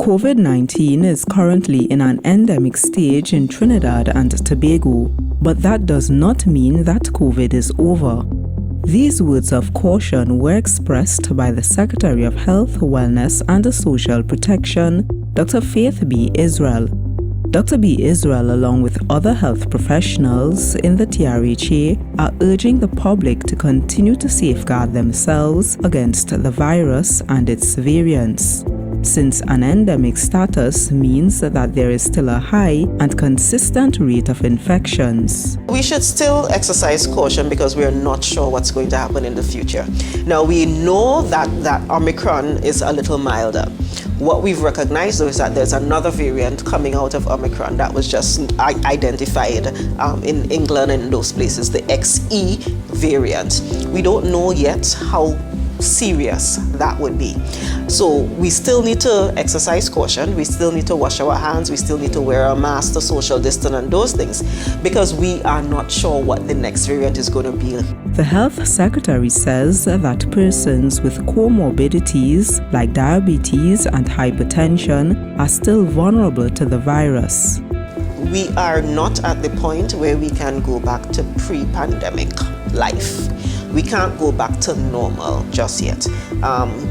COVID-19 is currently in an endemic stage in Trinidad and Tobago, but that does not mean that COVID is over. These words of caution were expressed by the Secretary of Health, Wellness and Social Protection, Dr. Faith B.Yisrael. Dr. B.Yisrael, along with other health professionals in the TRHA, are urging the public to continue to safeguard themselves against the virus and its variants, since an endemic status means that there is still a high and consistent rate of infections. We should still exercise caution because we are not sure what's going to happen in the future. Now, we know that Omicron is a little milder. What we've recognized, though, is that there's another variant coming out of Omicron that was just identified in England and in those places, the XE variant. We don't know yet how serious that would be. So we still need to exercise caution, we still need to wash our hands, we still need to wear a mask, to social distance and those things, because we are not sure what the next variant is going to be. The Health Secretary says that persons with comorbidities like diabetes and hypertension are still vulnerable to the virus. We are not at the point where we can go back to pre-pandemic life. We can't go back to normal just yet.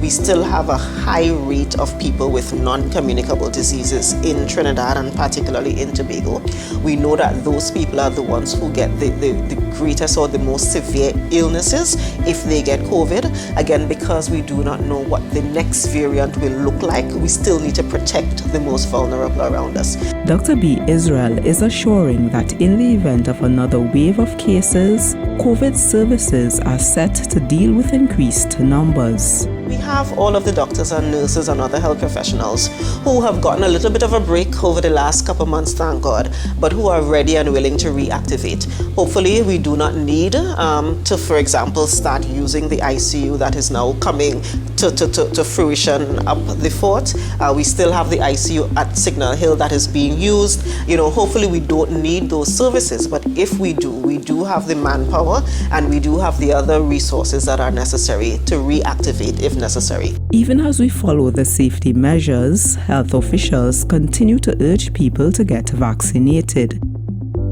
We still have a high rate of people with non-communicable diseases in Trinidad and particularly in Tobago. We know that those people are the ones who get the greatest or the most severe illnesses if they get COVID. Again, because we do not know what the next variant will look like, we still need to protect the most vulnerable around us. Dr. B.Yisrael is assuring that in the event of another wave of cases, COVID services are set to deal with increased numbers. We have all of the doctors and nurses and other health professionals who have gotten a little bit of a break over the last couple months, thank God, but who are ready and willing to reactivate. Hopefully, we do not need to, for example, start using the ICU that is now coming to fruition up the fort. We still have the ICU at Signal Hill that is being used. Hopefully we don't need those services, but if we do have the manpower and we do have the other resources that are necessary to reactivate if necessary. Even as we follow the safety measures, health officials continue to urge people to get vaccinated.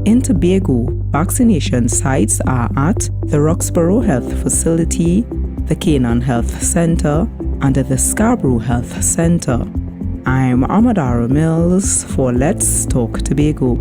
In Tobago, vaccination sites are at the Roxborough Health Facility, the Kaylon Health Center, and the Scarborough Health Center. I'm Omodara Mills for Let's Talk Tobago.